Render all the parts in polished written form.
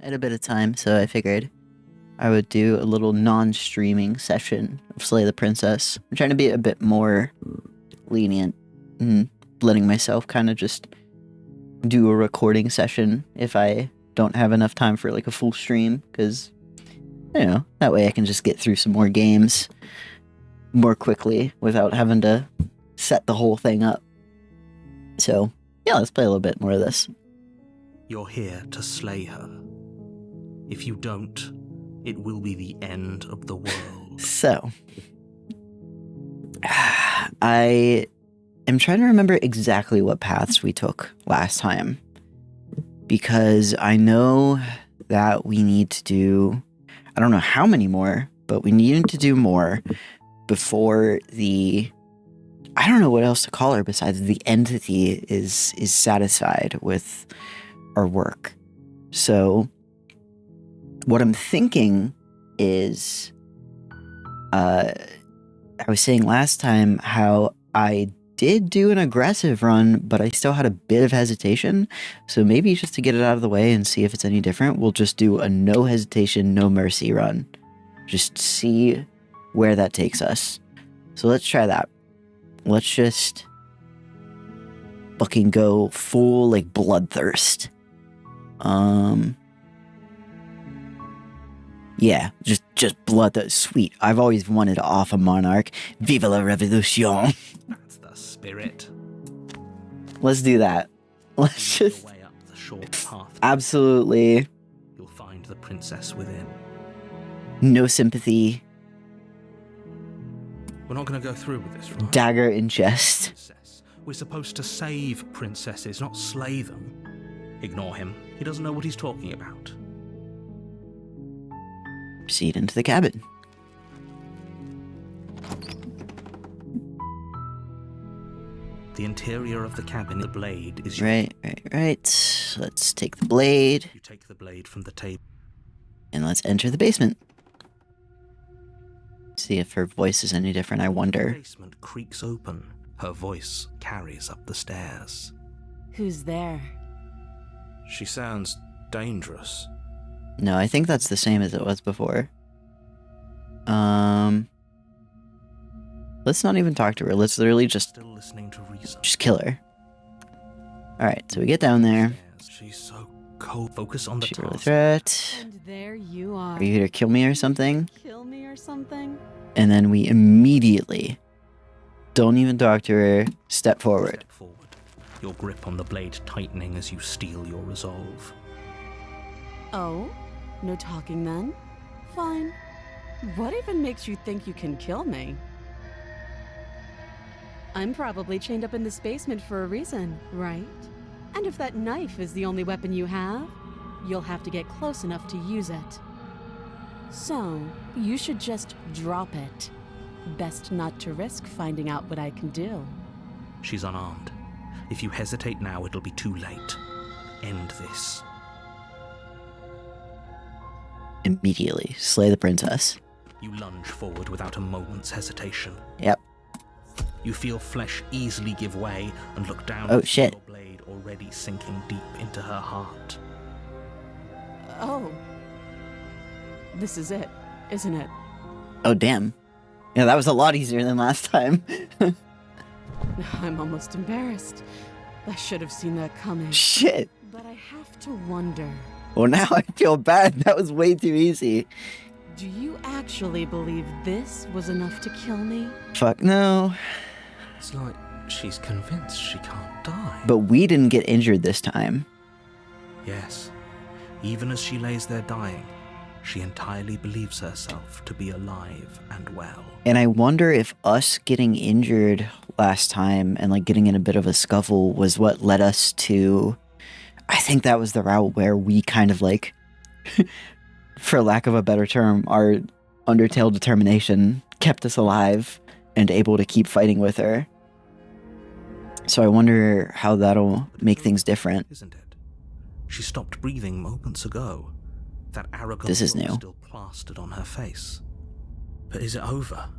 I had a bit of time, so I figured I would do a little non-streaming session of Slay the Princess. I'm trying to be a bit more lenient and letting myself kind of just do a recording session if I don't have enough time for like a full stream, because, you know, that way I can just get through some more games more quickly without having to set the whole thing up. So, yeah, let's play a little bit more of this. You're here to slay her. If you don't, it will be the end of the world. So, I am trying to remember exactly what paths we took last time, because I know that we need to do, I don't know how many more, but we needed to do more before the, I don't know what else to call her besides the entity is satisfied with our work. So what I'm thinking is, I was saying last time how I did do an aggressive run, but I still had a bit of hesitation. So maybe just to get it out of the way and see if it's any different, we'll just do a no hesitation, no mercy run. Just see where that takes us. So let's try that. Let's just fucking go full like bloodthirst. Yeah, just bloodthirst. Sweet. I've always wanted to off a monarch. Vive la revolution. That's the spirit. Let's do that. Let's just Your way up the short path. Absolutely You'll find the princess within. no sympathy. We're not going to go through with this, right? Dagger in chest. Princess. We're supposed to save princesses, not slay them. Ignore him. He doesn't know what he's talking about. Proceed into the cabin. The interior of the cabin, the blade is... Right. Let's take the blade. You take the blade from the table. And let's enter the basement. See if her voice is any different, I The wonder. basement creaks open. Her voice carries up the stairs. Who's there? She sounds dangerous. No, I think that's the same as it was before. Let's not even talk to her. Let's literally just Still listening to reason. kill her. Alright, so we get down there. She's so cold. Focus on the She really task. threat. And there you are. Are you here to kill me or something? Kill me or something? And then we immediately, don't even talk to her, step forward. Step forward. Your grip on the blade tightening as you steel your resolve. Oh? No talking then? Fine. What even makes you think you can kill me? I'm probably chained up in this basement for a reason, right? And if that knife is the only weapon you have, you'll have to get close enough to use it. So, you should just drop it. Best not to risk finding out what I can do. She's unarmed. If you hesitate now, it'll be too late. End this. Immediately, slay the princess. You lunge forward without a moment's hesitation. Yep. You feel flesh easily give way and look down Oh, at shit. your blade already sinking deep into her heart. Oh. This is it, isn't it? Oh, damn. Yeah, that was a lot easier than last time. I'm almost embarrassed. I should have seen that coming. Shit. But I have to wonder, Well, now I feel bad. That was way too easy. do you actually believe this was enough to kill me? Fuck no. It's like she's convinced she can't die. But we didn't get injured this time. Yes, even as she lays there dying, she entirely believes herself to be alive and well. And I wonder if us getting injured last time and like getting in a bit of a scuffle was what led us to, I think that was the route where we kind of like, for lack of a better term, our Undertale determination kept us alive and able to keep fighting with her. So I wonder how that'll make things different. Isn't it? She stopped breathing moments ago. That arrogant This is look new. still plastered on her face. But is it over?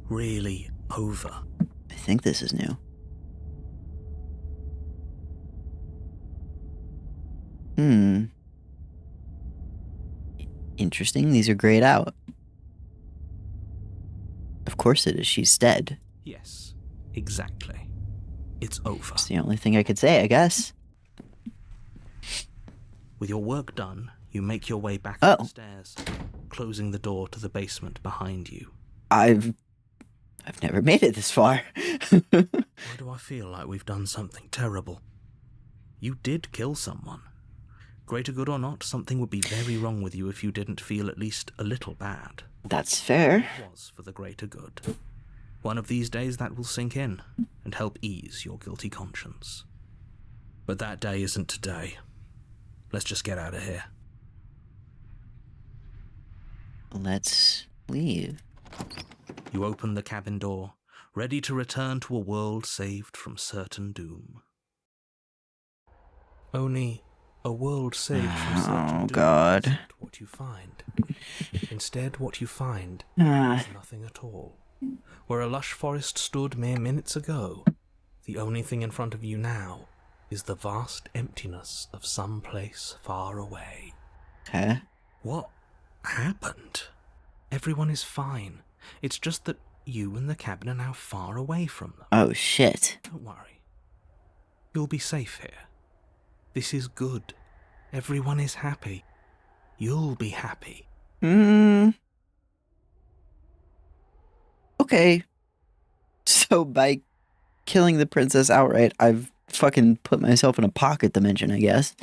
Really over? I think this is new. Interesting. These are grayed out. Of course it is. She's dead. Yes, exactly. It's over. It's the only thing I could say, I guess. With your work done, you make your way back Oh. up the stairs, closing the door to the basement behind you. I've never made it this far. Why do I feel like we've done something terrible? You did kill someone. Greater good or not, something would be very wrong with you if you didn't feel at least a little bad. That's fair. It was for the greater good. One of these days that will sink in and help ease your guilty conscience. But that day isn't today. Let's just get out of here. Let's leave. You open the cabin door, ready to return to a world saved from certain doom. Only a world saved from certain doom God. isn't what you find. Instead, what you find Ah. is nothing at all. Where a lush forest stood mere minutes ago, the only thing in front of you now is the vast emptiness of some place far away. Okay. What happened? Everyone is fine. It's just that you and the cabin are now far away from them. Oh, shit. Don't worry. You'll be safe here. This is good. Everyone is happy. You'll be happy. Okay. So by killing the princess outright, I've fucking put myself in a pocket dimension, I guess.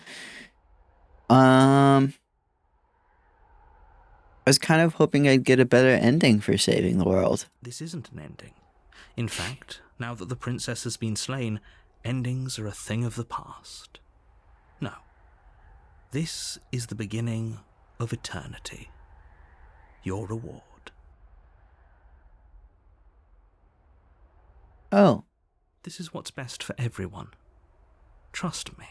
I was kind of hoping I'd get a better ending for saving the world. This isn't an ending. In fact, now that the princess has been slain, endings are a thing of the past. No. This is the beginning of eternity. Your reward. Oh, This is what's best for everyone. Trust me.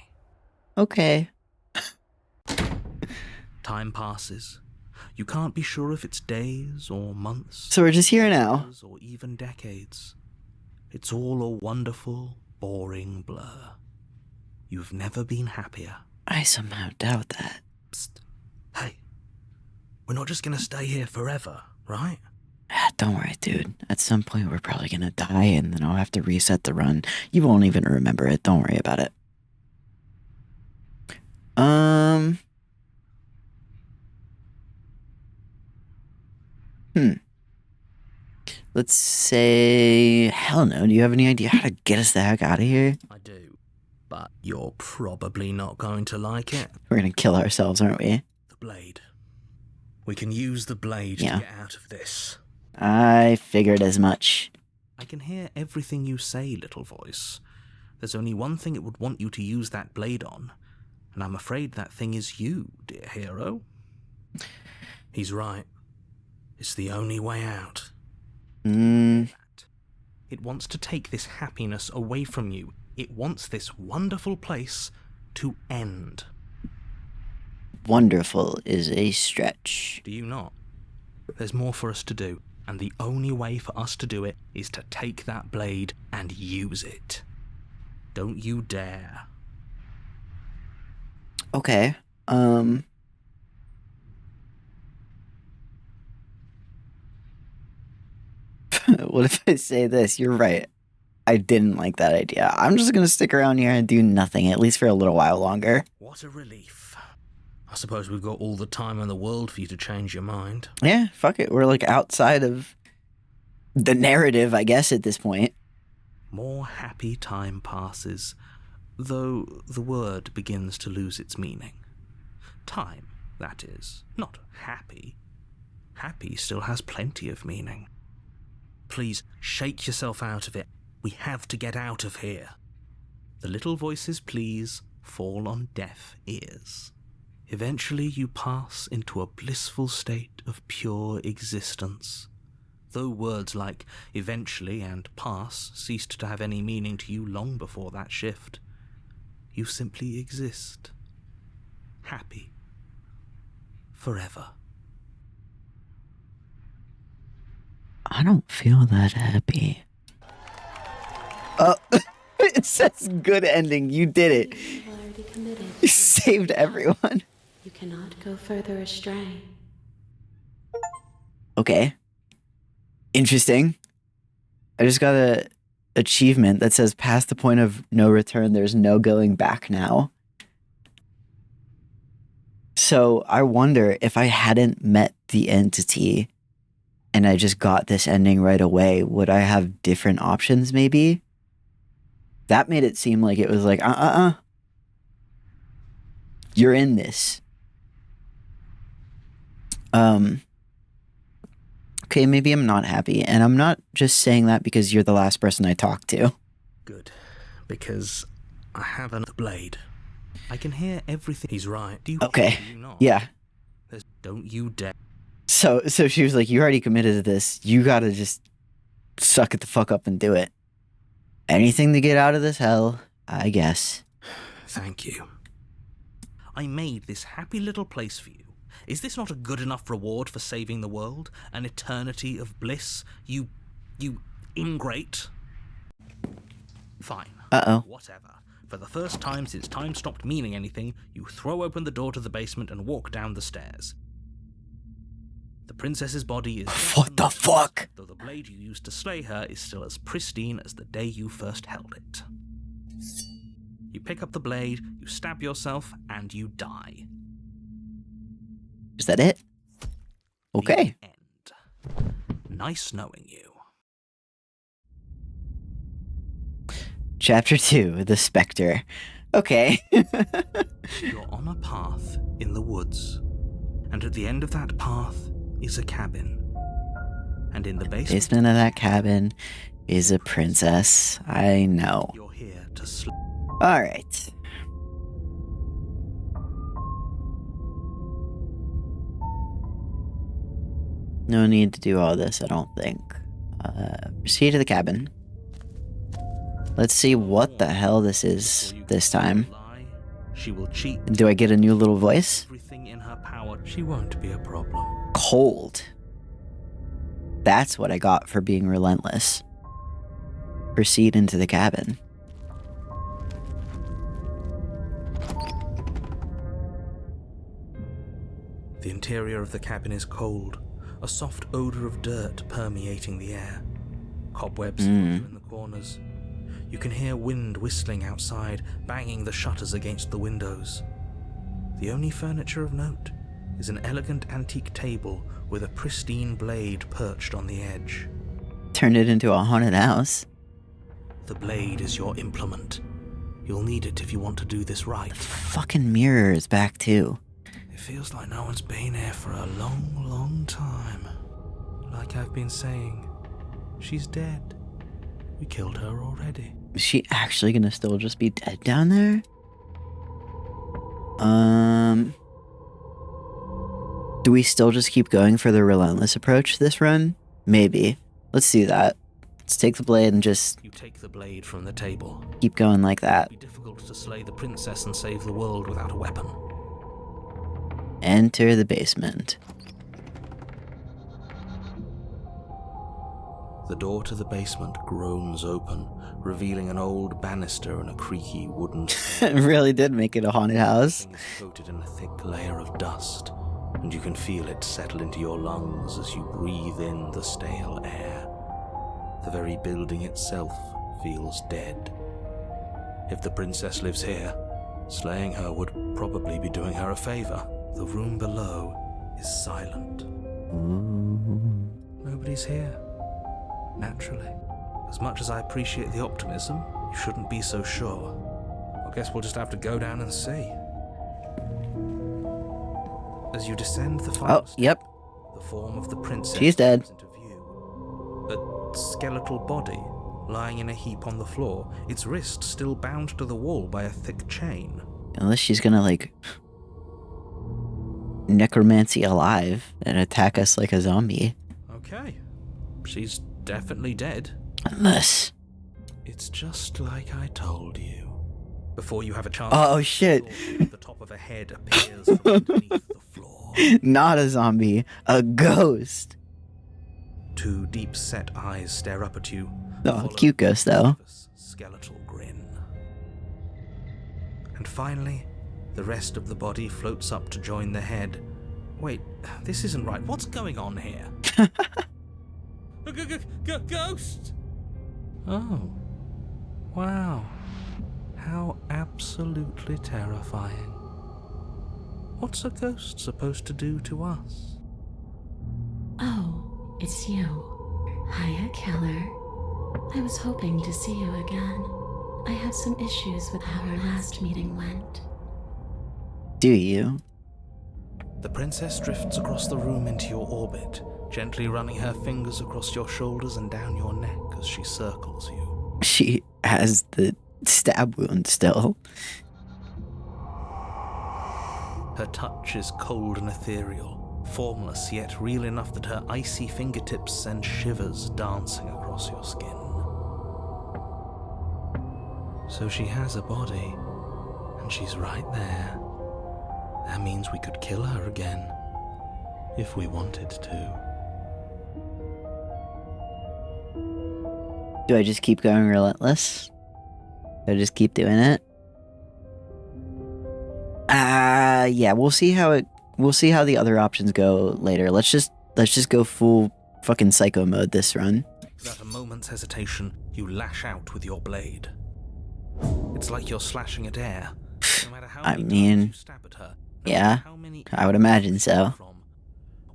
okay. Time passes. You can't be sure if it's days or months. So we're just here now. Years or even decades. It's all a wonderful, boring blur. You've never been happier. I somehow doubt that. Psst. Hey, we're not just gonna stay here forever, right? Don't worry, dude. At some point, we're probably gonna die, and then I'll have to reset the run. You won't even remember it. Don't worry about it. Let's say... Hell no. Do you have any idea how to get us the heck out of here? I do. But you're probably not going to like it. We're gonna kill ourselves, aren't we? The blade. We can use the blade Yeah. to get out of this. I figured as much. I can hear everything you say, little voice. There's only one thing it would want you to use that blade on, and I'm afraid that thing is you, dear hero. He's right. It's the only way out. It wants to take this happiness away from you. It wants this wonderful place to end. Wonderful is a stretch. Do you not? There's more for us to do, and the only way for us to do it is to take that blade and use it. Don't you dare. Okay. What if I say this? You're right. I didn't like that idea. I'm just gonna stick around here and do nothing, at least for a little while longer. What a relief. I suppose we've got all the time in the world for you to change your mind. Yeah, fuck it. We're like outside of the narrative, I guess, at this point. More happy time passes, though the word begins to lose its meaning. Time, that is, not happy. Happy still has plenty of meaning. Please, shake yourself out of it. We have to get out of here. The little voice's pleas fall on deaf ears. Eventually you pass into a blissful state of pure existence. Though words like eventually and pass ceased to have any meaning to you long before that shift, you simply exist. Happy. Forever. I don't feel that happy. Oh, it says good ending. You did it. You have already committed. You saved everyone. You cannot go further astray. Okay. Interesting. I just got a achievement that says past the point of no return, there's no going back now. So I wonder if I hadn't met the entity and I just got this ending right away, would I have different options maybe? That made it seem like it was like, you're in this. Okay, maybe I'm not happy. And I'm not just saying that because you're the last person I talked to. Good. Because I have a blade. I can hear everything. He's right. Do you Okay. Do you not? Yeah. Don't you dare. So she was like, you already committed to this. You gotta just suck it the fuck up and do it. Anything to get out of this hell, I guess. Thank you. I made this happy little place for you. Is this not a good enough reward for saving the world? An eternity of bliss? You ingrate? Fine. Uh-oh. Whatever. For the first time since time stopped meaning anything, you throw open the door to the basement and walk down the stairs. The princess's body is... What the fuck? Though the blade you used to slay her is still as pristine as the day you first held it. You pick up the blade, you stab yourself, and you die. Is that it? Okay. The end. Nice knowing you. Chapter 2, The Spectre. Okay. You're on a path in the woods, and at the end of that path is a cabin. And in the basement of that cabin is a princess. I know. You're here to sleep. All right. No need to do all this, I don't think. Proceed to the cabin. Let's see what the hell this is this time. She will cheat. Do I get a new little voice? Everything in her power. She won't be a problem. Cold. That's what I got for being relentless. Proceed into the cabin. The interior of the cabin is cold, a soft odor of dirt permeating the air. Cobwebs flutter in the corners. You can hear wind whistling outside, banging the shutters against the windows. The only furniture of note is an elegant antique table with a pristine blade perched on the edge. Turned it into a haunted house. The blade is your implement. You'll need it if you want to do this right. Fucking mirror is back too. It feels like no one's been here for a long, long time. Like I've been saying, she's dead. We killed her already. Is she actually gonna still just be dead down there? Do we still just keep going for the relentless approach this run? Maybe. Let's do that. Let's take the blade and just... You take the blade from the table. Keep going like that. It'd be difficult to slay the princess and save the world without a weapon. Enter the basement. The door to the basement groans open, revealing an old banister and a creaky wooden It really did make it a haunted house. Everything is coated in a thick layer of dust, and you can feel it settle into your lungs as you breathe in the stale air. The very building itself feels dead. If the princess lives here, slaying her would probably be doing her a favor. The room below is silent. Ooh. Nobody's here. Naturally. As much as I appreciate the optimism, you shouldn't be so sure. I guess we'll just have to go down and see. As you descend the final step, Yep. the form of the princess She's dead. comes into view. A skeletal body lying in a heap on the floor, its wrist still bound to the wall by a thick chain. Unless she's gonna, like, necromancy alive and attack us like a zombie. Okay. She's definitely dead. Unless... It's just like I told you. Before you have a chance... Oh, shit. The top of a head appears from underneath the floor. Not a zombie. A ghost. Two deep-set eyes stare up at you. Oh, followed cute ghost, by a though. skeletal grin. And finally, the rest of the body floats up to join the head, Wait, this isn't right. What's going on here? Ghost! Oh. Wow. How absolutely terrifying. What's a ghost supposed to do to us? Oh, it's you. Hiya, Keller. I was hoping to see you again. I have some issues with how our last meeting went. Do you? The princess drifts across the room into your orbit, gently running her fingers across your shoulders and down your neck as she circles you. She has the stab wound still. Her touch is cold and ethereal, formless yet real enough that her icy fingertips send shivers dancing across your skin. So she has a body, and she's right there. That means we could kill her again, if we wanted to. Do I just keep going relentless? Do I just keep doing it? Yeah, we'll see how the other options go later. Let's just go full fucking psycho mode this run. Without a moment's hesitation, you lash out with your blade. It's like you're slashing at air. No matter how many times you stab at her, no yeah, matter how many I would imagine so.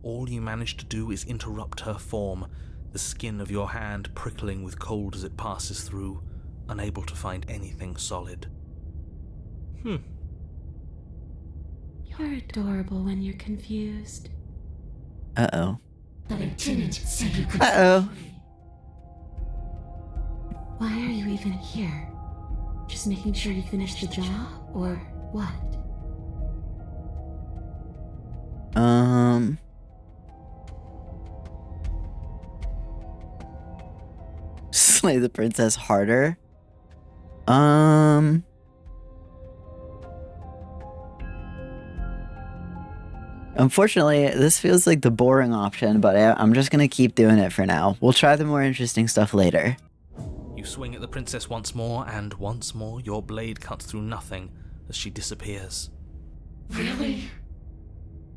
All you manage to do is interrupt her form, the skin of your hand prickling with cold as it passes through, unable to find anything solid. You're adorable when you're confused. Uh-oh. But I didn't say you could. Uh-oh. Why are you even here? Just making sure you finish the job, or what? Slay the princess harder? Unfortunately, this feels like the boring option, but I'm just gonna keep doing it for now. We'll try the more interesting stuff later. You swing at the princess once more, and once more your blade cuts through nothing as she disappears. Really?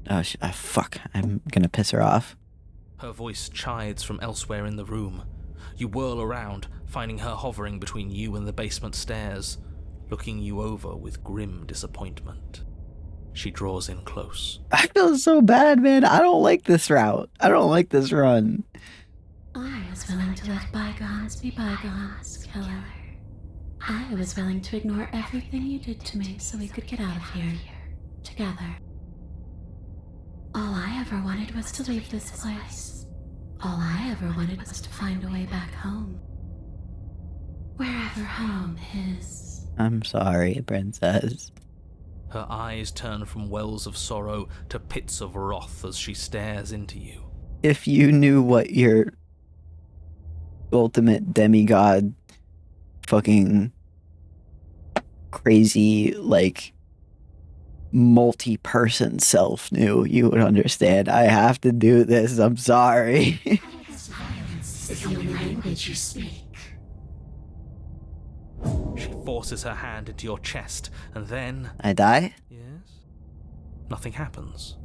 Oh, fuck. I'm gonna piss her off. Her voice chides from elsewhere in the room. You whirl around, finding her hovering between you and the basement stairs, looking you over with grim disappointment. She draws in close. I feel so bad, man. I don't like this route. I don't like this run. I was willing to let bygones be bygones, Keller. I was willing to ignore everything you did to me so we could get out of here together. All I ever wanted was to leave this place. All I ever wanted was to find a way back home. Wherever home is. I'm sorry, princess. Her eyes turn from wells of sorrow to pits of wrath as she stares into you. If you knew what your ultimate demigod fucking crazy, like, multi-person self knew, you would understand. I have to do this. I'm sorry. Violence is the only language you speak. She forces her hand into your chest, and then... I die? Yes? Nothing happens.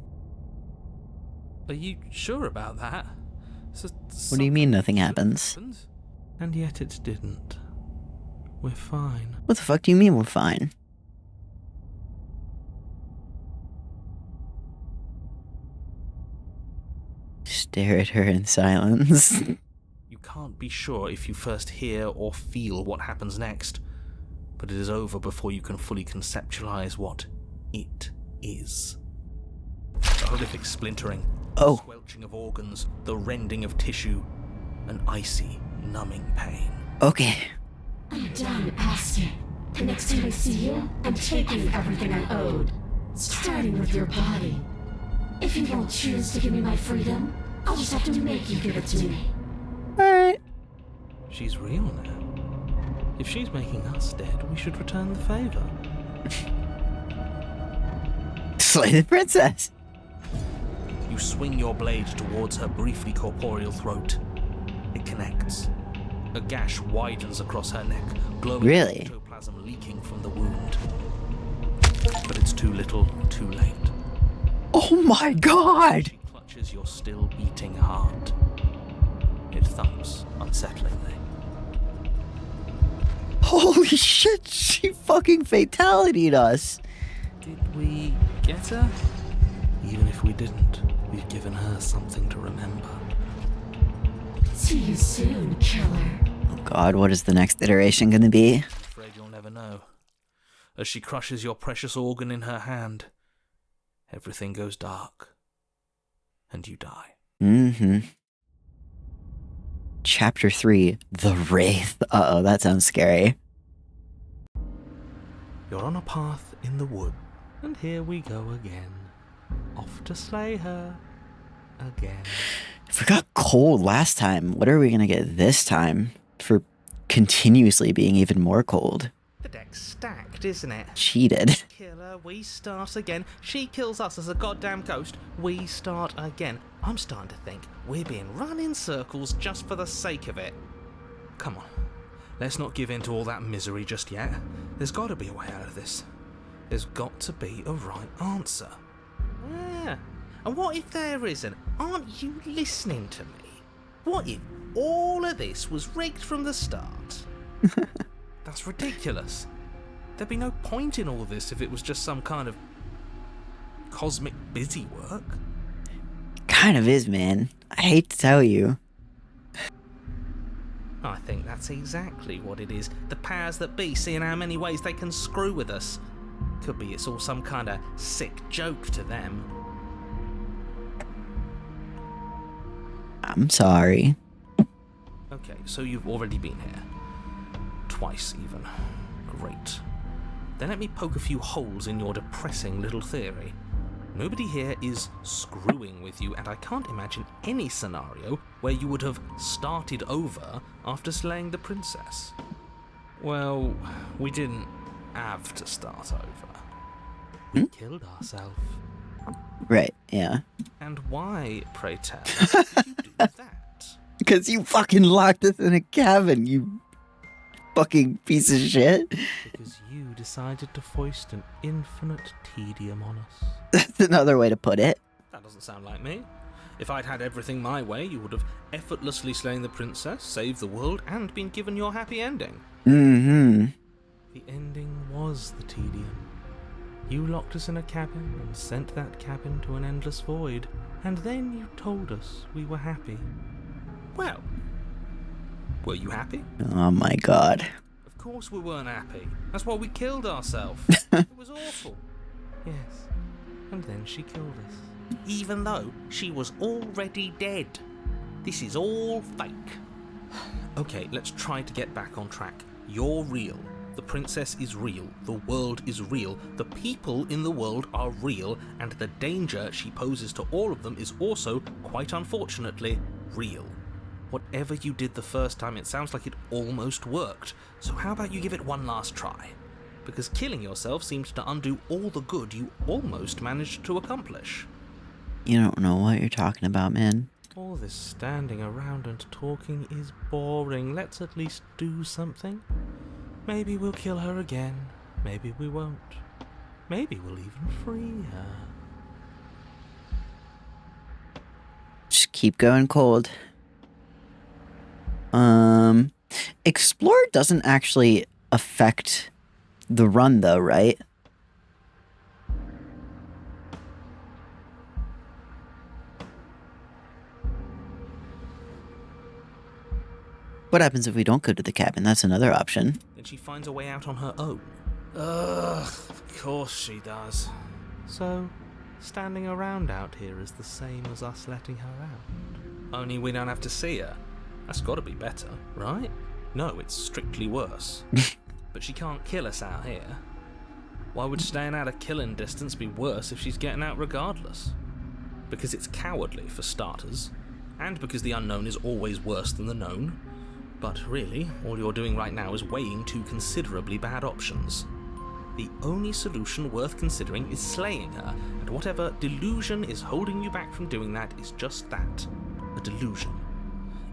Are you sure about that? What do you mean nothing happens? And yet it didn't. We're fine. What the fuck do you mean we're fine? Stare at her in silence. You can't be sure if you first hear or feel what happens next, but it is over before you can fully conceptualize what it is. A horrific splintering, Oh. squelching of organs, the rending of tissue, an icy, numbing pain. Okay. I'm done asking. The next time I see you, I'm taking everything I owed. Starting with your body. If you won't choose to give me my freedom, I'll just have to make you give it to me. Alright. She's real now. If she's making us dead, we should return the favor. Slay the princess. You swing your blade towards her briefly corporeal throat. It connects. A gash widens across her neck, glowing Really? ectoplasm leaking from the wound. But it's too little, too late. Oh my god! She clutches your still beating heart. It thumps unsettlingly. Holy shit, she fucking fatality'd us. Did we get her? Even if we didn't, we've given her something to remember. See you soon, killer. Oh god, what is the next iteration gonna be? I'm afraid you'll never know. As she crushes your precious organ in her hand, everything goes dark. And you die. Mm-hmm. Chapter 3, The Wraith. Uh-oh, that sounds scary. You're on a path in the wood, and here we go again. Off to slay her again. If we got cold last time, what are we gonna get this time for continuously being even more cold? The deck's stacked, isn't it? Cheated. Kill her, we start again. She kills us as a goddamn ghost, we start again. I'm starting to think we're being run in circles just for the sake of it. Come on, let's not give in to all that misery just yet. There's got to be a way out of this. There's got to be a right answer. Yeah, and what if there isn't? Aren't you listening to me? What if all of this was rigged from the start? That's ridiculous. There'd be no point in all this if it was just some kind of cosmic busy work. Kind of is, man. I hate to tell you. I think that's exactly what it is. The powers that be seeing how many ways they can screw with us. Could be it's all some kind of sick joke to them. I'm sorry. Okay, so you've already been here. Twice, even. Great. Then let me poke a few holes in your depressing little theory. Nobody here is screwing with you, and I can't imagine any scenario where you would have started over after slaying the princess. Well, we didn't have to start over. We killed ourselves. Right, yeah. And why, pray tell, did you do that? Because you fucking locked us in a cabin, you fucking piece of shit. Because you decided to foist an infinite tedium on us. That's another way to put it. That doesn't sound like me. If I'd had everything my way, you would have effortlessly slain the princess, saved the world, and been given your happy ending. Mm-hmm. The ending was the tedium. You locked us in a cabin and sent that cabin to an endless void, and then you told us we were happy. Well, were you happy? Oh my god. Of course we weren't happy. That's why we killed ourselves. It was awful. Yes. And then she killed us. Even though she was already dead. This is all fake. Okay, let's try to get back on track. You're real. The princess is real. The world is real. The people in the world are real. And the danger she poses to all of them is also, quite unfortunately, real. Whatever you did the first time, it sounds like it almost worked. So how about you give it one last try? Because killing yourself seems to undo all the good you almost managed to accomplish. You don't know what you're talking about, man. All this standing around and talking is boring. Let's at least do something. Maybe we'll kill her again. Maybe we won't. Maybe we'll even free her. Just keep going cold. Explore doesn't actually affect the run though, right? What happens if we don't go to the cabin? That's another option. Then she finds a way out on her own. Ugh, of course she does. So, standing around out here is the same as us letting her out. Only we don't have to see her. That's gotta be better, right? No, it's strictly worse. But she can't kill us out here. Why would staying out of killing distance be worse if she's getting out regardless? Because it's cowardly, for starters, and because the unknown is always worse than the known. But really, all you're doing right now is weighing two considerably bad options. The only solution worth considering is slaying her, and whatever delusion is holding you back from doing that is just that, a delusion.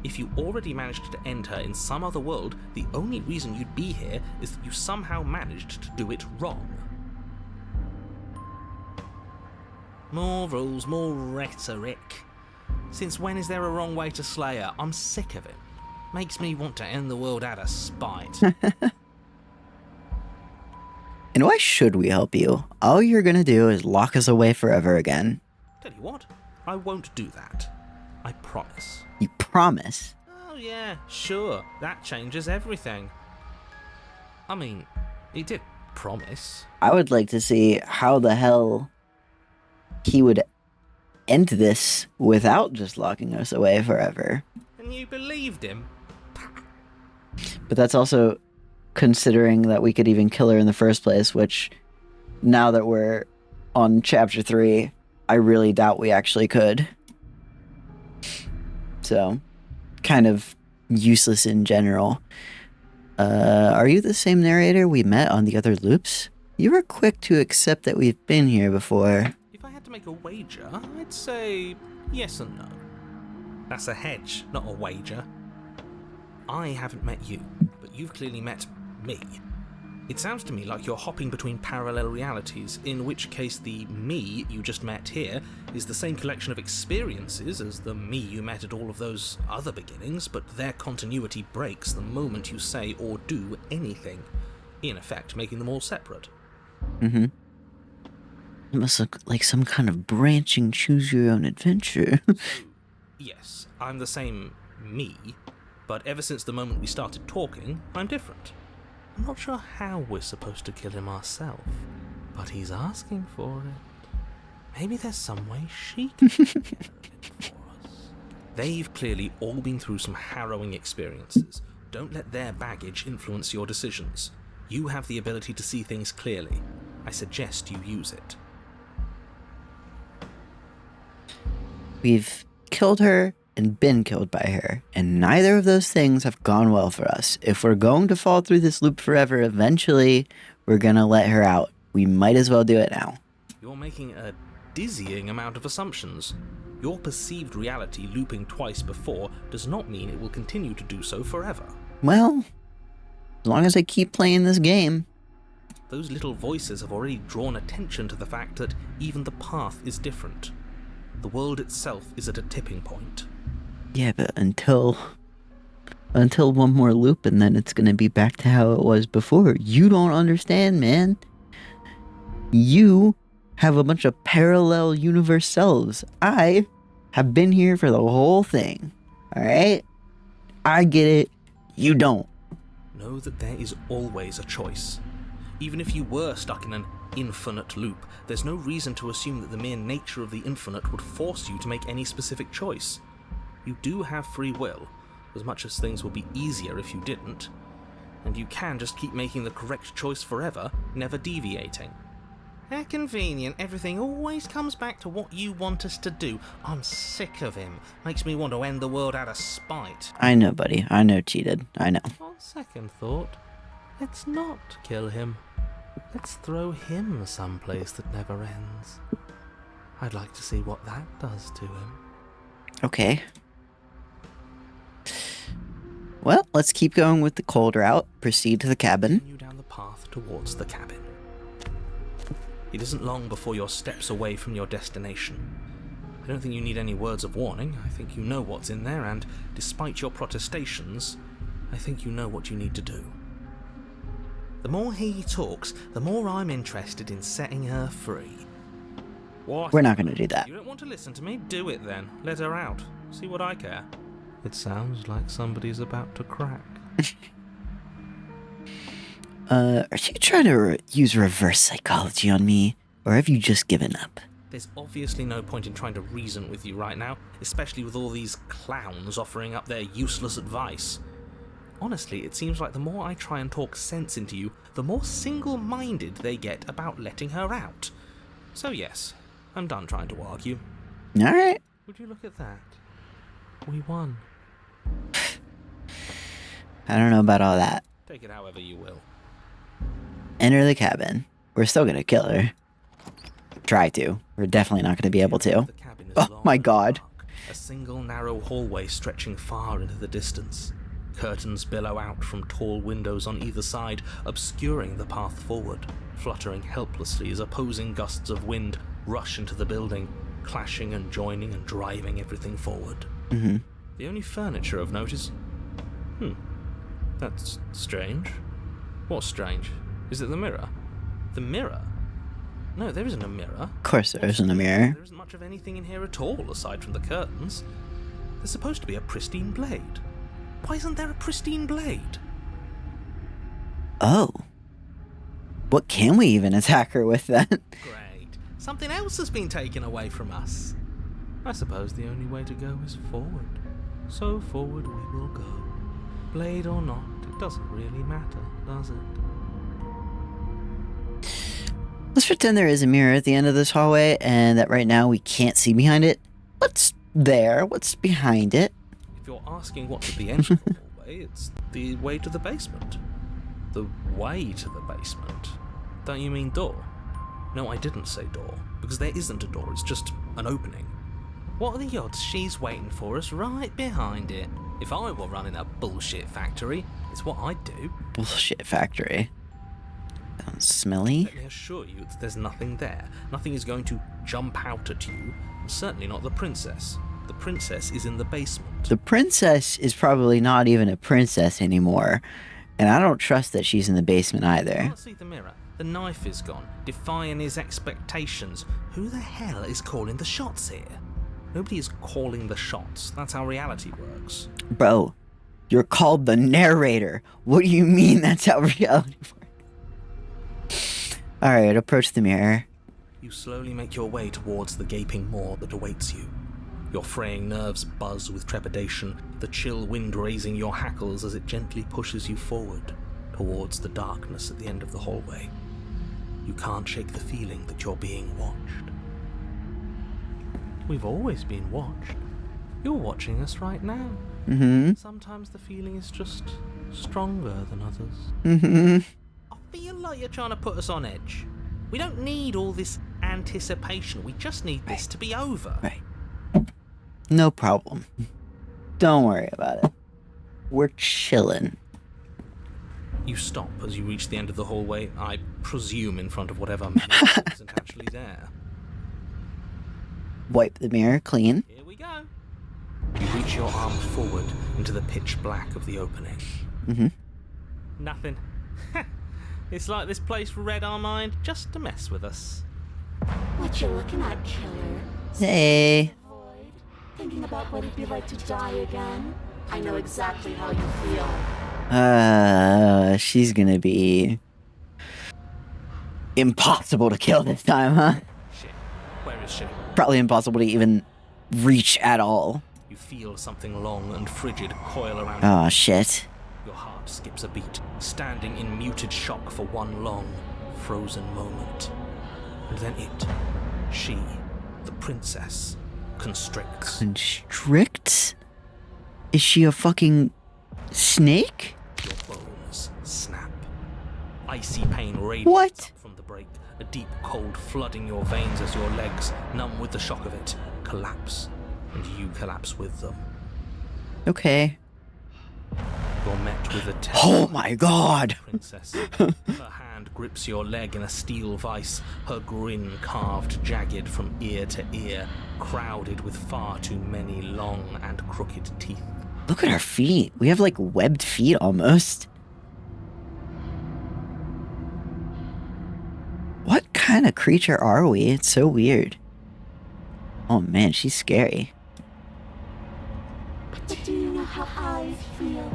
If you already managed to end her in some other world, the only reason you'd be here is that you somehow managed to do it wrong. More rules, more rhetoric. Since when is there a wrong way to slay her? I'm sick of it. Makes me want to end the world out of spite. And why should we help you? All you're gonna do is lock us away forever again. Tell you what, I won't do that. I promise. You promise? Oh yeah, sure. That changes everything. I mean, he did promise. I would like to see how the hell he would end this without just locking us away forever. And you believed him? But that's also considering that we could even kill her in the first place, which, now that we're on chapter 3, I really doubt we actually could. So, kind of useless in general. Are you the same narrator we met on the other loops? You were quick to accept that we've been here before. If I had to make a wager, I'd say yes and no. That's a hedge, not a wager. I haven't met you, but you've clearly met me. It sounds to me like you're hopping between parallel realities, in which case the me you just met here is the same collection of experiences as the me you met at all of those other beginnings, but their continuity breaks the moment you say or do anything, in effect making them all separate. Mm-hmm. It must look like some kind of branching choose-your-own-adventure. So, yes, I'm the same me, but ever since the moment we started talking, I'm different. I'm not sure how we're supposed to kill him ourselves, but he's asking for it. Maybe there's some way she can take care of it for us. They've clearly all been through some harrowing experiences. Don't let their baggage influence your decisions. You have the ability to see things clearly. I suggest you use it. We've killed her and been killed by her, and neither of those things have gone well for us. If we're going to fall through this loop forever, eventually we're gonna let her out. We might as well do it now. You're making a dizzying amount of assumptions. Your perceived reality looping twice before does not mean it will continue to do so forever. Well, as long as I keep playing this game. Those little voices have already drawn attention to the fact that even the path is different. The world itself is at a tipping point. Yeah, but until one more loop, and then it's gonna be back to how it was before. You don't understand, man. You have a bunch of parallel universe selves. I have been here for the whole thing. Alright? I get it. You don't. Know that there is always a choice. Even if you were stuck in an infinite loop, there's no reason to assume that the mere nature of the infinite would force you to make any specific choice. You do have free will, as much as things would be easier if you didn't. And you can just keep making the correct choice forever, never deviating. How convenient, everything always comes back to what you want us to do. I'm sick of him. Makes me want to end the world out of spite. I know, buddy. I know, cheated. I know. On second thought, let's not kill him. Let's throw him someplace that never ends. I'd like to see what that does to him. Okay. Well, let's keep going with the cold route. Proceed to the cabin. Continue down the path towards the cabin. It isn't long before you're steps away from your destination. I don't think you need any words of warning. I think you know what's in there, and despite your protestations, I think you know what you need to do. The more he talks, the more I'm interested in setting her free. What? We're not going to do that. You don't want to listen to me? Do it then. Let her out. See what I care. It sounds like somebody's about to crack. Are you trying to use reverse psychology on me, or have you just given up? There's obviously no point in trying to reason with you right now, especially with all these clowns offering up their useless advice. Honestly, it seems like the more I try and talk sense into you, the more single-minded they get about letting her out. So yes, I'm done trying to argue. Alright. Would you look at that? We won. I don't know about all that. Take it however you will. Enter the cabin. We're still going to kill her. Try to. We're definitely not going to be able to. The cabin is Oh long my and god. dark, a single narrow hallway stretching far into the distance. Curtains billow out from tall windows on either side, obscuring the path forward, fluttering helplessly as opposing gusts of wind rush into the building, clashing and joining and driving everything forward. Mm-hmm. The only furniture of note is... that's strange. What's strange? Is it the mirror? The mirror? No, there isn't a mirror. Of course there isn't a mirror. There isn't much of anything in here at all, aside from the curtains. There's supposed to be a pristine blade. Why isn't there a pristine blade? Oh. What can we even attack her with then? Great. Something else has been taken away from us. I suppose the only way to go is forward. So forward we will go. Blade or not, it doesn't really matter, does it? Let's pretend there is a mirror at the end of this hallway and that right now we can't see behind it. What's there? What's behind it? If you're asking what's at the end of the hallway, it's the way to the basement. The way to the basement? Don't you mean door? No, I didn't say door, because there isn't a door, it's just an opening. What are the odds she's waiting for us right behind it? If I were running a bullshit factory, it's what I'd do. Bullshit factory. Sounds smelly. Let me assure you that there's nothing there. Nothing is going to jump out at you, and certainly not the princess. The princess is in the basement. The princess is probably not even a princess anymore, and I don't trust that she's in the basement I either. can't see the mirror. The knife is gone, defying his expectations. Who the hell is calling the shots here? Nobody is calling the shots. That's how reality works. Bro, you're called the narrator. What do you mean that's how reality works? Alright, approach the mirror. You slowly make your way towards the gaping maw that awaits you. Your fraying nerves buzz with trepidation, the chill wind raising your hackles as it gently pushes you forward, towards the darkness at the end of the hallway. You can't shake the feeling that you're being watched. We've always been watched. You're watching us right now. Mm-hmm. Sometimes the feeling is just stronger than others. Mm-hmm. I feel like you're trying to put us on edge. We don't need all this anticipation. We just need this to be over. Right. No problem. Don't worry about it. We're chillin'. You stop as you reach the end of the hallway, I presume in front of whatever mannequin isn't actually there. Wipe the mirror clean. Here we go. You reach your arm forward into the pitch black of the opening. Mm-hmm. Nothing. It's like this place read our mind just to mess with us. What you looking at, killer? Hey. Void? Thinking about what it'd be like to die again? I know exactly how you feel. She's gonna be impossible to kill this time, huh? Shit. Where is she? Probably impossible to even reach at all. You feel something long and frigid coil around Oh, shit. Your heart skips a beat, standing in muted shock for one long, frozen moment. And then she, the princess, constricts. Constrict? Is she a fucking snake? Your bones snap. Icy pain radiates What? up from the break, a deep cold flooding your veins as your legs, numb with the shock of it, collapse, and you collapse with them. Okay. You're met with a Oh my god! princess. Her hand grips your leg in a steel vice, her grin carved jagged from ear to ear, crowded with far too many long and crooked teeth. Look at our feet. We have like webbed feet almost. What kind of creature are we? It's so weird. Oh man, she's scary. But do you know how I feel?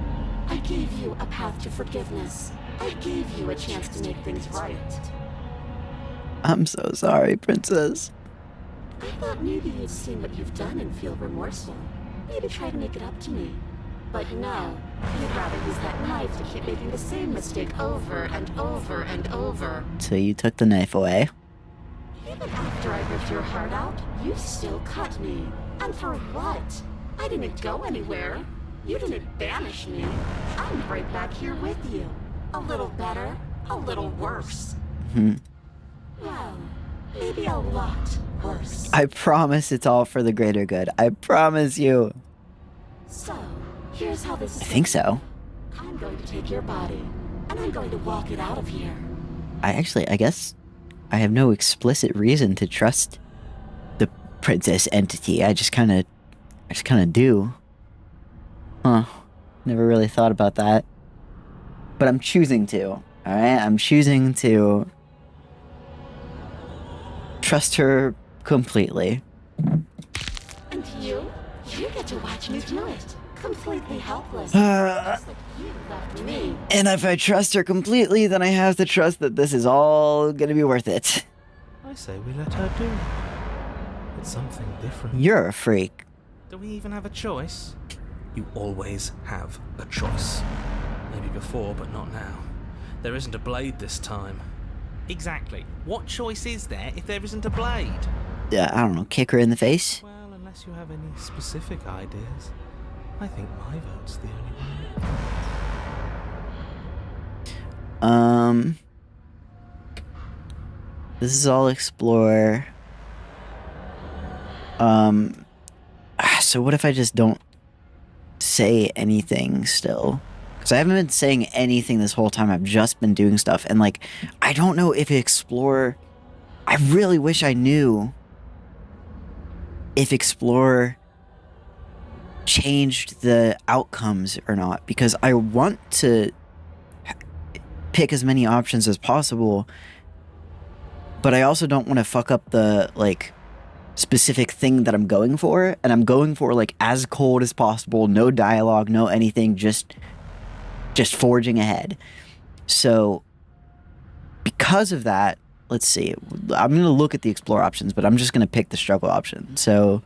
I gave you a path to forgiveness. I gave you a chance to make things right. I'm so sorry, princess. I thought maybe you'd seen what you've done and feel remorseful. Maybe try to make it up to me. But no, you'd rather use that knife to keep making the same mistake over and over and over. So you took the knife away. Even after I ripped your heart out, you still cut me. And for what? I didn't go anywhere. You didn't banish me. I'm right back here with you. A little better, a little worse. Well, maybe a lot worse. I promise it's all for the greater good. I promise you. So, here's how this is. I think so. I'm going to take your body, and I'm going to walk it out of here. I guess I have no explicit reason to trust the princess entity. I just kind of do. Huh. Never really thought about that. But I'm choosing to. All right? I'm choosing to trust her completely. And you get to watch me do it. Completely helpless. Just like you left me. And if I trust her completely, then I have to trust that this is all gonna be worth it. I say we let her do it. It's something different. You're a freak. Do we even have a choice? You always have a choice. Maybe before, but not now. There isn't a blade this time. Exactly. What choice is there if there isn't a blade? I don't know, kick her in the face? Well, unless you have any specific ideas, I think my vote's the only one. This is all explore. So what if I just don't say anything still? Because I haven't been saying anything this whole time. I've just been doing stuff. And, like, I don't know if explore... I really wish I knew if explore changed the outcomes or not. Because I want to pick as many options as possible. But I also don't want to fuck up the, like, specific thing that I'm going for. And I'm going for, like, as cold as possible. No dialogue, no anything. Just forging ahead. So, because of that, let's see. I'm going to look at the explore options, but I'm just going to pick the struggle option. So,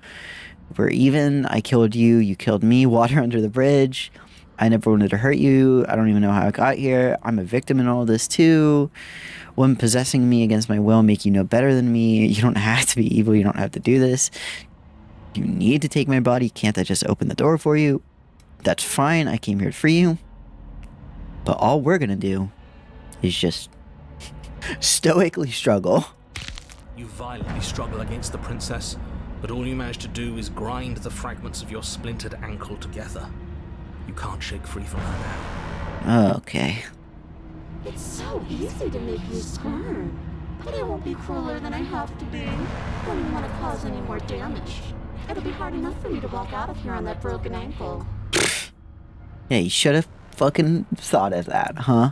we're even. I killed you. You killed me. Water under the bridge. I never wanted to hurt you. I don't even know how I got here. I'm a victim in all this, too. One possessing me against my will make you no better than me. You don't have to be evil. You don't have to do this. You need to take my body. Can't I just open the door for you? That's fine. I came here to free you. But all we're gonna do is just stoically struggle. You violently struggle against the princess, but all you manage to do is grind the fragments of your splintered ankle together. You can't shake free from her now. Okay. It's so easy to make you squirm. But I won't be crueler than I have to be. Don't even want to cause any more damage. It'll be hard enough for me to walk out of here on that broken ankle. Yeah, you should have fucking thought of that, huh?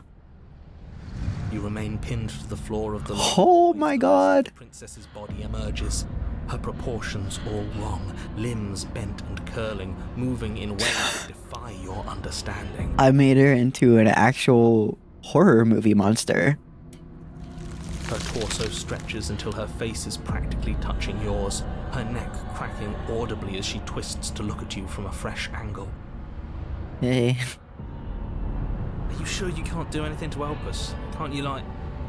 You remain pinned to the floor of the Oh my god. The princess's body emerges, her proportions all wrong, limbs bent and curling, moving in ways that defy your understanding. I made her into an actual horror movie monster. Her torso stretches until her face is practically touching yours, her neck cracking audibly as she twists to look at you from a fresh angle. Hey. Are you sure you can't do anything to help us? Can't you, like,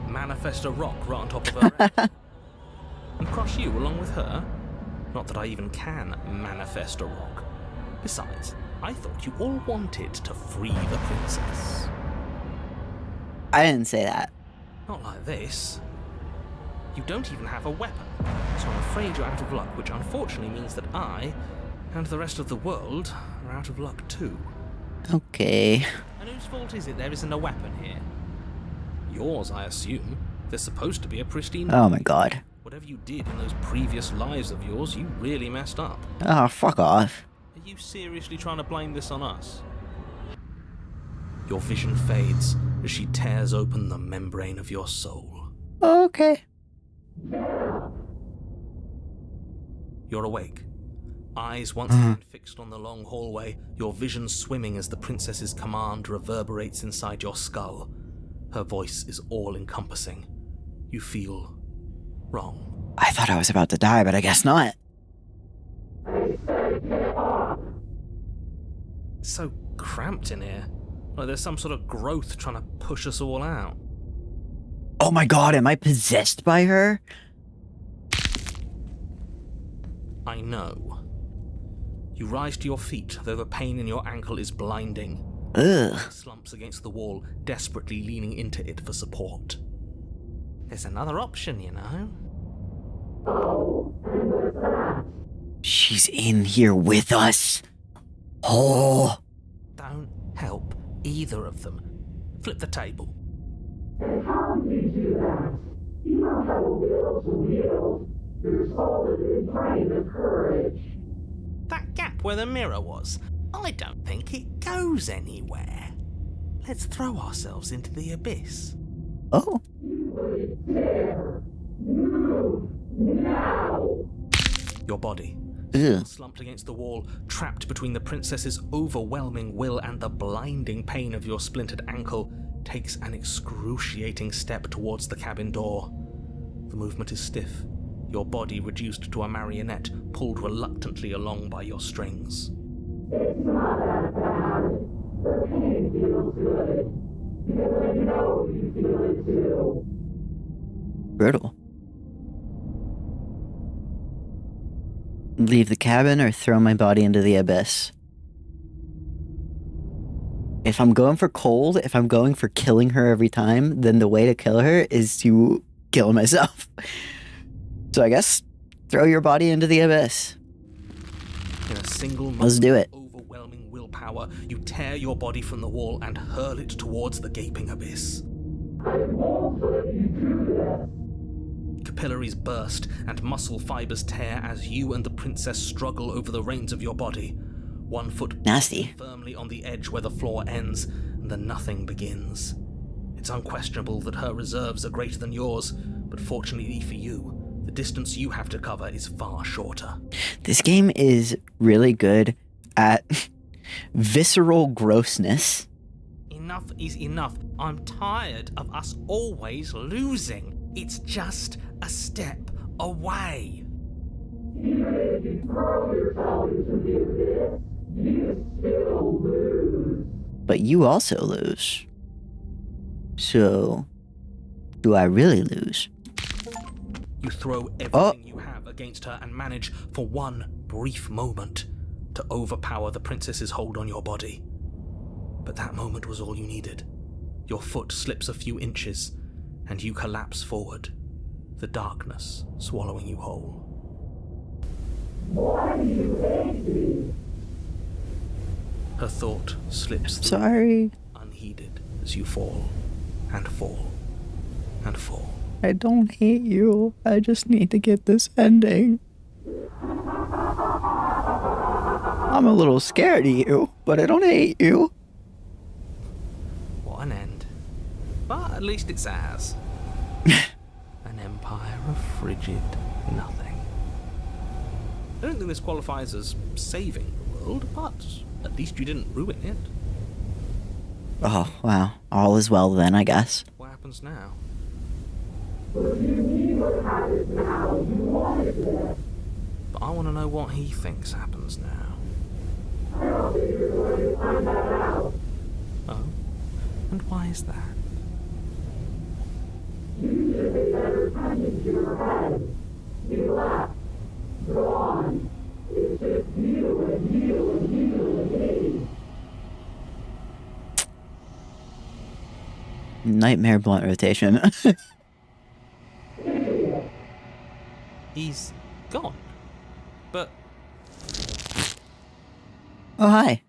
manifest a rock right on top of her head? And crush you along with her? Not that I even can manifest a rock. Besides, I thought you all wanted to free the princess. I didn't say that. Not like this. You don't even have a weapon, so I'm afraid you're out of luck, which unfortunately means that I, and the rest of the world, are out of luck too. Okay. And whose fault is it there isn't a weapon here? Yours, I assume. There's supposed to be a pristine... Oh my god. Whatever you did in those previous lives of yours, you really messed up. Oh, fuck off. Are you seriously trying to blame this on us? Your vision fades as she tears open the membrane of your soul. Okay. You're awake. Eyes once again fixed on the long hallway, your vision swimming as the princess's command reverberates inside your skull. Her voice is all-encompassing. You feel wrong. I thought I was about to die, but I guess not. It's so cramped in here. Like there's some sort of growth trying to push us all out. Oh my god, am I possessed by her? I know. You rise to your feet, though the pain in your ankle is blinding. Ugh. Slumps against the wall, desperately leaning into it for support. There's another option, you know. She's in here with us. Oh. Don't help either of them. Flip the table. How do you do that? You don't have a will to wield. You're solid in brain and courage. That gap where the mirror was, I don't think it goes anywhere. Let's throw ourselves into the abyss. Oh, You wouldn't dare. Move now. Your body, ugh. slumped against the wall, trapped between the princess's overwhelming will and the blinding pain of your splintered ankle, takes an excruciating step towards the cabin door. The movement is stiff, your body reduced to a marionette, pulled reluctantly along by your strings. It's not that bad. The pain feels good. Because I know you feel it too. Brutal. Leave the cabin or throw my body into the abyss. If I'm going for cold, if I'm going for killing her every time, then the way to kill her is to kill myself. So I guess throw your body into the abyss. In a single moment Let's do it. of overwhelming willpower, you tear your body from the wall and hurl it towards the gaping abyss. I won't let you do this. Capillaries burst and muscle fibers tear as you and the princess struggle over the reins of your body. One foot Nasty. firmly on the edge where the floor ends, and the nothing begins. It's unquestionable that her reserves are greater than yours, but fortunately for you, the distance you have to cover is far shorter. This game is really good at visceral grossness. Enough is enough. I'm tired of us always losing. It's just a step away. Even if you throw yourself into the abyss, you still lose. But you also lose. So, do I really lose? You throw everything you have against her and manage, for one brief moment, to overpower the princess's hold on your body. But that moment was all you needed. Your foot slips a few inches, and you collapse forward, the darkness swallowing you whole. Why do you hate me? Her thought slips through, Sorry. unheeded, as you fall, and fall, and fall. I don't hate you. I just need to get this ending. I'm a little scared of you, but I don't hate you. What an end. But at least it's ours. An empire of frigid nothing. I don't think this qualifies as saving the world, but at least you didn't ruin it. Oh, wow. All is well then, I guess. What happens now? If you knew what happens now, you wanted this. But I want to know what he thinks happens now. I don't think you're going to find that out. Oh? And why is that? You should pay better attention to your head. You left. Gone. It's just you and you and you and me. Nightmare blunt rotation. He's gone. But Oh, hi.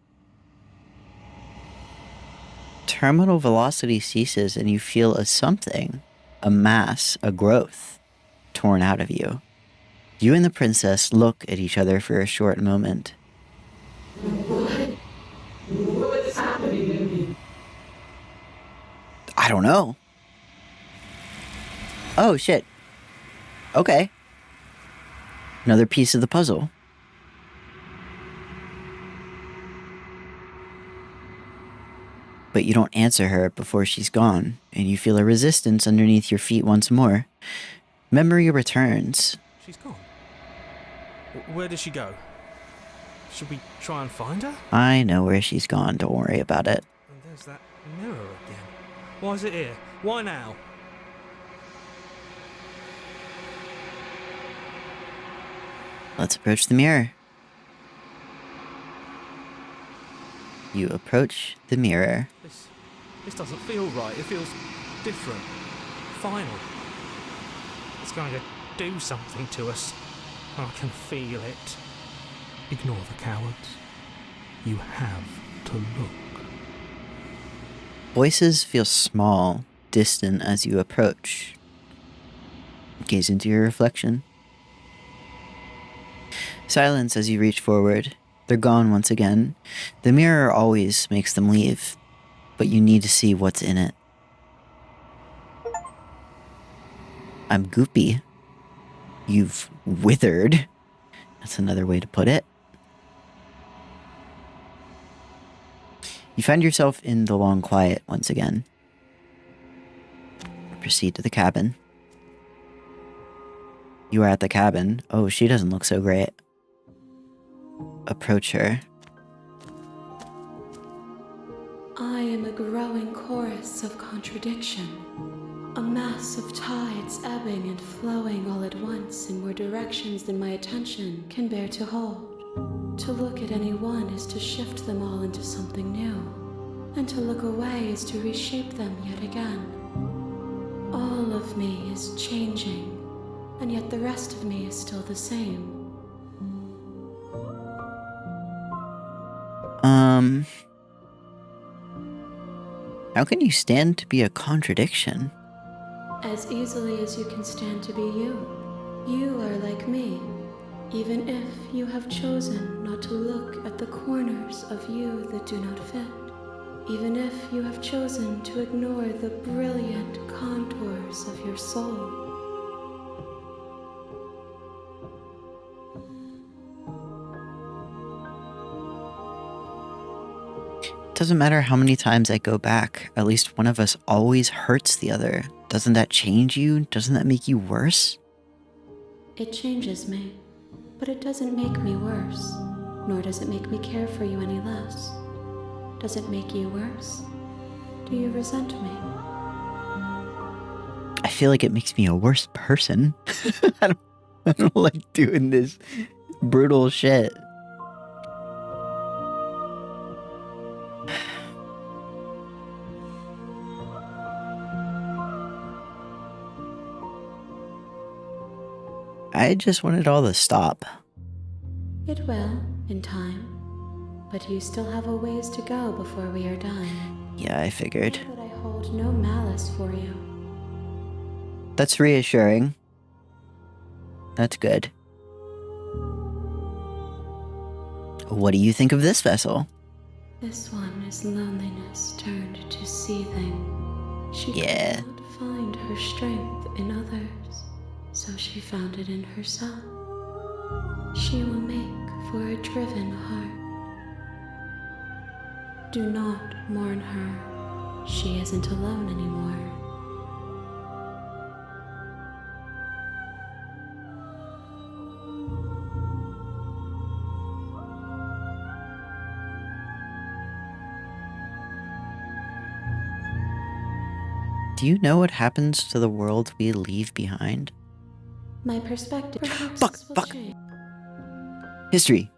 Terminal velocity ceases and you feel a something, a mass, a growth, torn out of you. You and the princess look at each other for a short moment. What's happening to me? I don't know. Oh, shit. Okay. Another piece of the puzzle. But you don't answer her before she's gone, and you feel a resistance underneath your feet once more. Memory returns. she's gone. Where did she go? Should we try and find her? I know where she's gone, don't worry about it. And there's that mirror again. Why is it here? Why now? Let's approach the mirror. You approach the mirror. This doesn't feel right. It feels different. Final. It's going to do something to us. I can feel it. Ignore the cowards. You have to look. Voices feel small, distant as you approach. Gaze into your reflection. Silence as you reach forward. They're gone once again. The mirror always makes them leave, but you need to see what's in it. I'm goopy. You've withered. That's another way to put it. You find yourself in the long quiet once again. Proceed to the cabin. You are at the cabin. Oh, she doesn't look so great. Approach her. I am a growing chorus of contradiction. A mass of tides ebbing and flowing all at once in more directions than my attention can bear to hold. To look at any one is to shift them all into something new, and to look away is to reshape them yet again. All of me is changing, and yet the rest of me is still the same. How can you stand to be a contradiction? As easily as you can stand to be you. You are like me, even if you have chosen not to look at the corners of you that do not fit. Even if you have chosen to ignore the brilliant contours of your soul. Doesn't matter how many times I go back, at least one of us always hurts the other. Doesn't that change you? Doesn't that make you worse? It changes me, but it doesn't make me worse, nor does it make me care for you any less. Does it make you worse? Do you resent me? I feel like it makes me a worse person. I don't like doing this brutal shit. I just want it all to stop. It will, in time. But you still have a ways to go before we are done. Yeah, I figured. Know that I hold no malice for you. That's reassuring. That's good. What do you think of this vessel? This one is loneliness turned to seething. She Yeah. could not find her strength in others, so she found it in herself. She will make for a driven heart. Do not mourn her. She isn't alone anymore. Do you know what happens to the world we leave behind? My perspective perhaps Fuck. will change. History.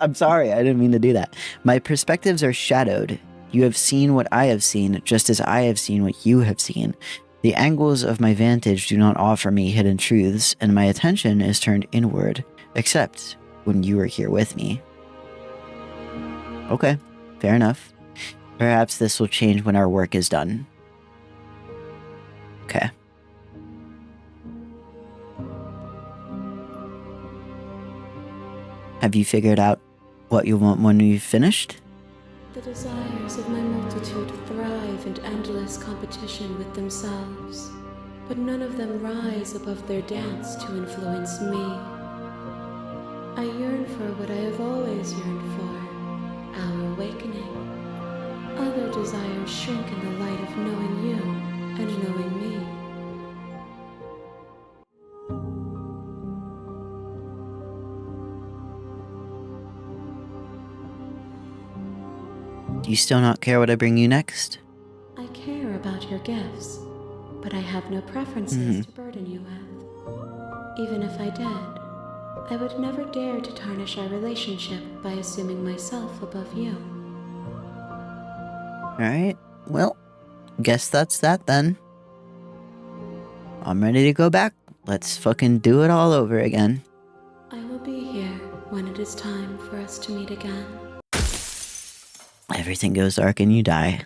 I'm sorry, I didn't mean to do that. My perspectives are shadowed. You have seen what I have seen, just as I have seen what you have seen. The angles of my vantage do not offer me hidden truths, and my attention is turned inward, except when you are here with me. Okay, fair enough. Perhaps this will change when our work is done. Okay. Have you figured out what you want when you've finished? The desires of my multitude thrive in endless competition with themselves, but none of them rise above their dance to influence me. I yearn for what I have always yearned for, our awakening. Other desires shrink in the light of knowing you and knowing me. Do you still not care what I bring you next? I care about your gifts, but I have no preferences to burden you with. Even if I did, I would never dare to tarnish our relationship by assuming myself above you. Alright, well, guess that's that then. I'm ready to go back. Let's fucking do it all over again. I will be here when it is time for us to meet again. Everything goes dark and you die.